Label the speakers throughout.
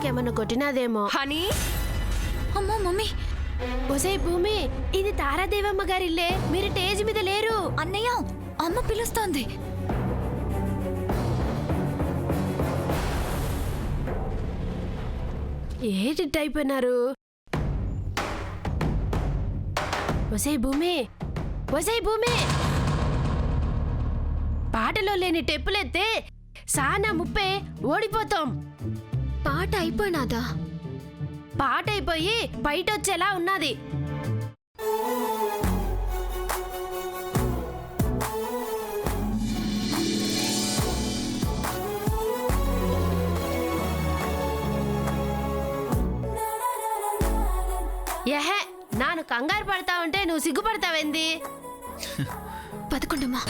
Speaker 1: ఏమన్నా కొట్టినాదేమో.
Speaker 2: హనీ,
Speaker 3: అమ్మో మమ్మీ.
Speaker 1: ఒసే భూమి, ఇది తారాదేవమ్మ గారిల్లే. మీరు స్టేజ్ మీద లేరు.
Speaker 3: అన్నయ్య, అమ్మ పిలుస్తోంది.
Speaker 1: ఏటిట్ అయిపోయినారు? ఒసే భూమి, ఒసే భూమి, పాటలో లేని టెప్పులెత్తే సానా ముప్పే ఓడిపోతాం.
Speaker 3: పాట అయిపోయినాదా?
Speaker 1: పాట అయిపోయి బయటొచ్చేలా ఉన్నది. ఏహే, నాను కంగారు పడతా ఉంటే నువ్వు సిగ్గుపడతావేంది?
Speaker 3: పదకొండమ్మా.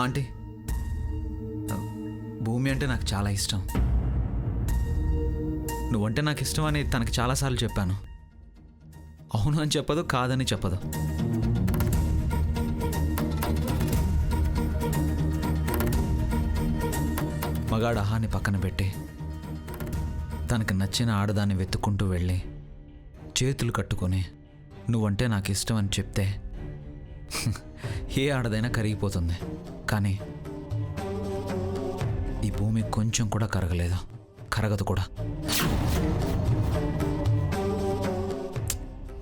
Speaker 4: ఆంటీ, భూమి అంటే నాకు చాలా ఇష్టం. నువ్వంటే నాకు ఇష్టం అని తనకి చాలాసార్లు చెప్పాను. అవును అని చెప్పదు, కాదని చెప్పదు. మగాడు అహాన్ని పక్కన పెట్టి తనకి నచ్చిన ఆడదాన్ని వెతుక్కుంటూ వెళ్ళి చేతులు కట్టుకొని నువ్వంటే నాకు ఇష్టం అని చెప్తే ఏ ఆడదైనా కరిగిపోతుంది. కానీ ఈ భూమి కొంచెం కూడా కరగలేదు, కరగదు కూడా.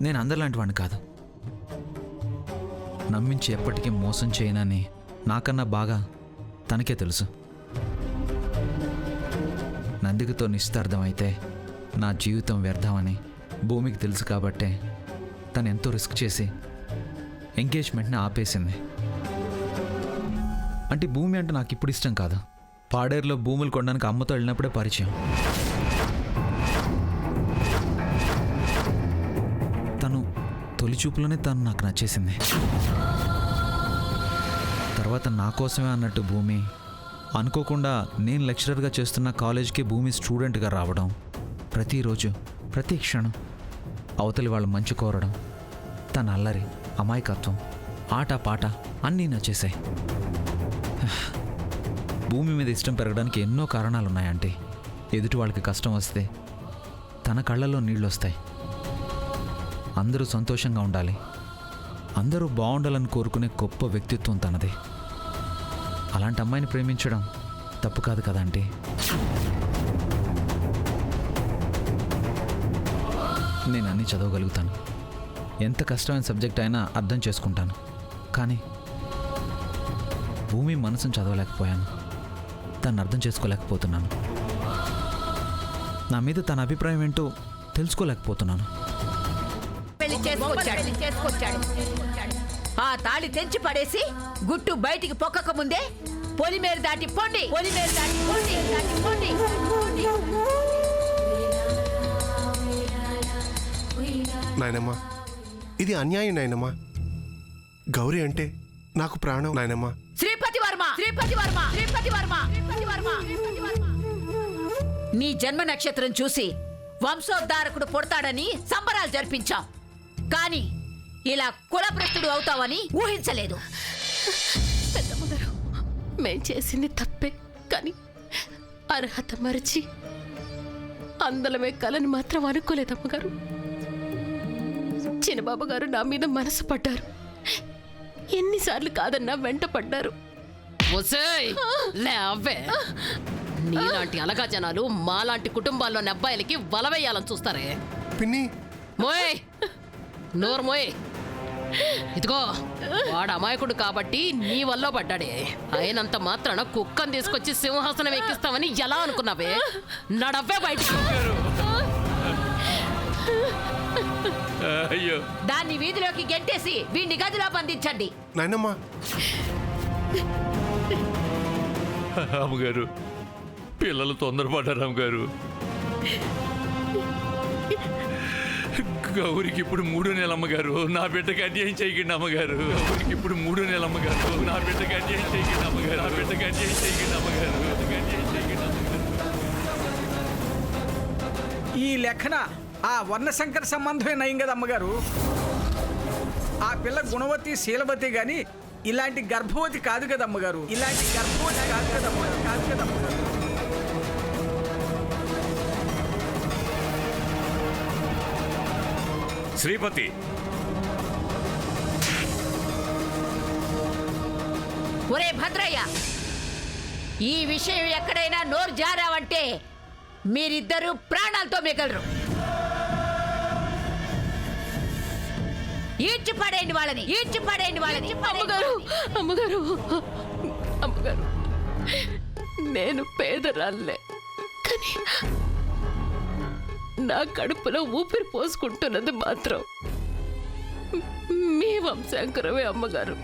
Speaker 4: నేను అందరిలాంటి వాడిని కాదు. నమ్మించి ఎప్పటికీ మోసం చేయనని నాకన్నా బాగా తనకే తెలుసు. నందికతో నిశ్చితార్థమైతే నా జీవితం వ్యర్థమని భూమికి తెలుసు. కాబట్టే తను ఎంతో రిస్క్ చేసి ఎంగేజ్మెంట్ని ఆపేసింది. అంటే భూమి అంటే నాకు ఇప్పుడు ఇష్టం కాదు. పాడేరులో భూములు కొనడానికి అమ్మతో వెళ్ళినప్పుడే పరిచయం. తను తొలిచూపులోనే తను నాకు నచ్చేసింది. తర్వాత నా కోసమే అన్నట్టు భూమి అనుకోకుండా నేను లెక్చరర్గా చేస్తున్న కాలేజ్కి భూమి స్టూడెంట్గా రావడం, ప్రతిరోజు ప్రతి క్షణం అవతలి వాళ్ళు మంచి కోరడం, తన అల్లరి, అమాయకత్వం, ఆట పాట అన్నీ నచ్చేసాయి. భూమి మీద ఇష్టం పెరగడానికి ఎన్నో కారణాలున్నాయంటే, ఎదుటి వాళ్ళకి కష్టం వస్తే తన కళ్ళల్లో నీళ్ళు వస్తాయి. అందరూ సంతోషంగా ఉండాలి, అందరూ బాగుండాలని కోరుకునే గొప్ప వ్యక్తిత్వం తనది. అలాంటి అమ్మాయిని ప్రేమించడం తప్పు కాదు కదా అంటే. నేను అన్నీ చదవగలుగుతాను, ఎంత కష్టమైన సబ్జెక్ట్ అయినా అర్థం చేసుకుంటాను. కానీ భూమి మనసును చదవలేకపోయాను, తను అర్థం చేసుకోలేకపోతున్నాను. నా మీద తన అభిప్రాయం ఏంటో తెలుసుకోలేకపోతున్నాను.
Speaker 5: ఆ తాళి తెంచి పడేసి గుట్టు బయటికి పొక్కక ముందే పొలిమేర దాటి పొండి, పొలిమేర దాటి పొండి, దాటి పొండి.
Speaker 6: నాయనమ్మా, ఇది అన్యాయం నాయనమ్మా. గౌరీ అంటే నాకు ప్రాణం నాయనమ్మా.
Speaker 5: శ్రీపతి వర్మ, శ్రీపతి వర్మ, శ్రీపతి వర్మ, శ్రీపతి వర్మ. నీ జన్మ నక్షత్రం చూసి వంశోద్ధారకుడు పుడతాడని సంబరాలు జరిపించాం. కానీ ఇలా కులభ్రష్టుడు అవుతావని ఊహించలేదు.
Speaker 1: పెద్దమ్మగారు, మేం చేసింది తప్పే, కానీ అర్హత మరిచి అందలమే కలని మాత్రం అనుకోలేదమ్మగారు. చిన్నబాబు గారు నా మీద మనసు పడ్డారు, ఎన్నిసార్లు కాదన్నా వెంట పడ్డారు.
Speaker 2: నీలాంటి అలగా జనాలు మాలాంటి కుటుంబాల్లోని అబ్బాయిలకి వలవేయాలని చూస్తారే.
Speaker 6: పిన్ని,
Speaker 2: మోయ్ నోరు మోయ్. ఇదిగో, వాడు అమాయకుడు కాబట్టి నీ వల్ల పడ్డాడే. అయినంత మాత్రాన కుక్కను తీసుకొచ్చి సింహాసనం ఎక్కిస్తామని ఎలా అనుకున్నావే? నడవ్వే బయటికి.
Speaker 5: దాన్ని వీధిలోకి గెంటేసి వీడిని గదిలో బంధించండి.
Speaker 6: నాయనమ్మా.
Speaker 7: అమ్మగారు, పిల్లలు తొందరపడ్డారు అమ్మగారు. గౌరికి ఇప్పుడు 3 నెలలు అమ్మగారు. నా బిడ్డకి అన్యాయం చేయకండి అమ్మగారు. గౌరికి ఇప్పుడు 3 నెలలు అమ్మగారు. నా బిడ్డకి అన్యాయం చేయకండి అమ్మగారు. నా బిడ్డకి అన్యాయం చేయకండి అమ్మగారు. అన్యాయం చేయకండి అమ్మగారు.
Speaker 8: ఈ లెక్కన ఆ వర్ణశంకర సంబంధమే నయం కదా అమ్మగారు. ఆ పిల్ల గుణవతి శీలవతి గాని ఇలాంటి గర్భవతి కాదు కదా అమ్మగారు. ఇలాంటి గర్భవతి కాదు కదా అమ్మగారు.
Speaker 7: శ్రీపతి,
Speaker 5: ఒరే భద్రయ్య, ఈ విషయం ఎక్కడైనా నోరు జారావంటే మీరిద్దరూ ప్రాణాలతో మిగలరు. ఈడ్చి పడేయండి వాళ్ళని, ఈడ్చి పడేయండి వాళ్ళని.
Speaker 1: అమ్మగారు అమ్మగారు అమ్మగారు, నేను పేదరాళ్ళే, కానీ నా కడుపులో ఊపిరి పోసుకుంటున్నది మాత్రం మీ వంశాంకరమే అమ్మగారు.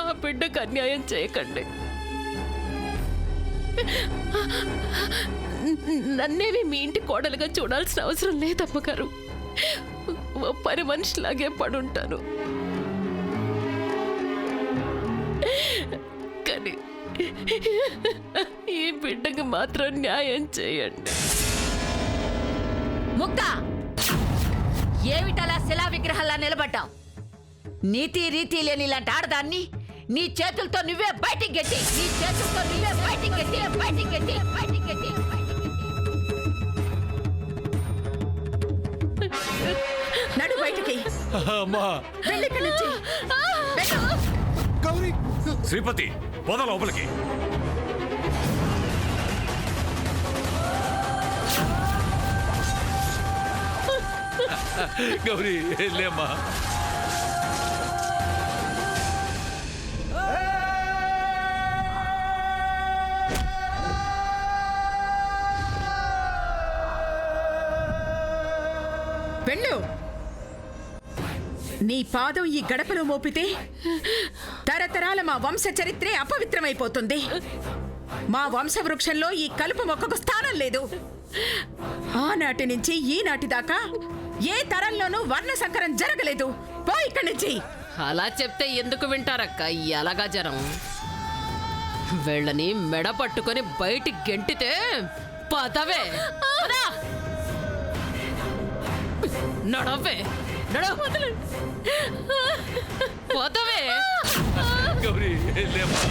Speaker 1: ఆ బిడ్డకు అన్యాయం చేయకండి. నన్నేవి మీ ఇంటి కోడలుగా చూడాల్సిన అవసరం లేదమ్మగారు. పని మనిషిలాగే పడుంటాను, కానీ ఈ బిడ్డకి మాత్రం న్యాయం చేయండి.
Speaker 5: ముక్త, ఏమిటలా శిలా విగ్రహాల్లా నిలబడ్డావు? నీతి రీతి లేని ఇలాంటి ఆడదాన్ని నీ చేతులతో నువ్వే బయటికి గెట్టి, నీ చేతులతో నువ్వే బయటికి గెట్టి, బయటికి గెట్టి, బయటికి గెట్టి.
Speaker 9: నడు బయటికి.
Speaker 7: అమ్మా.
Speaker 9: వెళ్ళి ఇక్కడి నుంచి.
Speaker 6: గౌరీ,
Speaker 7: శ్రీపతి, పోదా లోపలికి. గౌరీ, లేమ్మా.
Speaker 9: వెళ్ళు. నీ పాదం ఈ గడపలో మోపితే తరతరాల మా వంశ చరిత్రే అపవిత్రమైపోతుంది. మా వంశవృక్షంలో ఈ కలుపు మొక్కకు స్థానం లేదు. ఆనాటి నుంచి ఈనాటి దాకా ఏ తరంలోనూ వర్ణ సంకరం జరగలేదు. పో ఇక్కడి నుంచి.
Speaker 2: అలా చెప్తే ఎందుకు వింటారక్క? ఎలాగా జరం? వీళ్ళని మెడ పట్టుకొని బయటికి గెంటితే పదవే. నడవే, పోతవే.
Speaker 7: గౌరీ, లేమ్మా.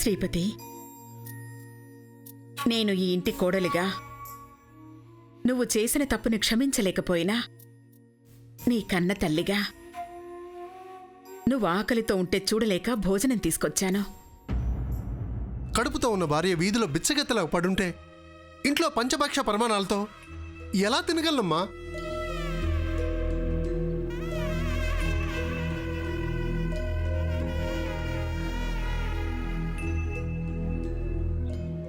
Speaker 9: శ్రీపతి, నేను ఈ ఇంటి కోడలిగా నువ్వు చేసిన తప్పుని క్షమించలేకపోయినా నీ కన్న తల్లిగా నువ్వు ఆకలితో ఉంటే చూడలేక భోజనం తీసుకొచ్చాను.
Speaker 6: కడుపుతో ఉన్న భార్య వీధిలో బిచ్చగెత్తలా పడుంటే ఇంట్లో పంచభక్ష పరిమాణాలతో ఎలా తినగలమ్మా?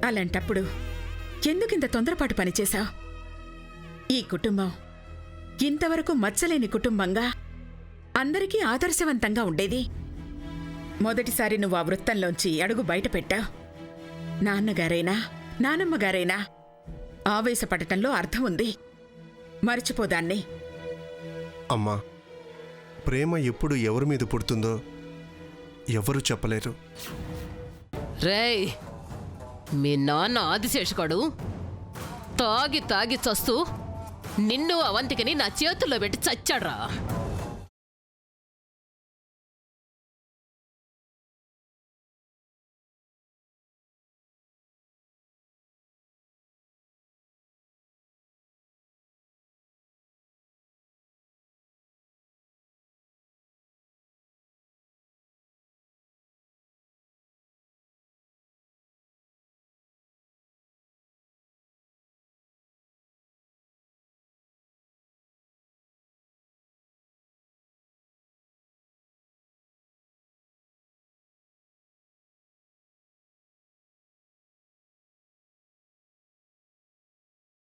Speaker 9: అలాంటప్పుడు ఎందుకింత తొందరపాటు పనిచేశావు? ఈ కుటుంబం ఇంతవరకు మచ్చలేని కుటుంబంగా అందరికీ ఆదర్శవంతంగా ఉండేది. మొదటిసారి నువ్వు ఆ వృత్తంలోంచి అడుగు బయట పెట్టావు. నాన్నగారైనా నానమ్మగారైనా ఆవేశపడటంలో అర్థం ఉంది. మర్చిపోదాన్ని.
Speaker 6: అమ్మా, ప్రేమ ఎప్పుడు ఎవరి మీద పుడుతుందో ఎవరు చెప్పలేరు.
Speaker 2: రేయ్, మీ నాన్న ఆదిశేషుగాడు తాగి తాగి చస్తూ నిన్ను అవంతికని నా చేతుల్లో పెట్టి చచ్చాడ్రా.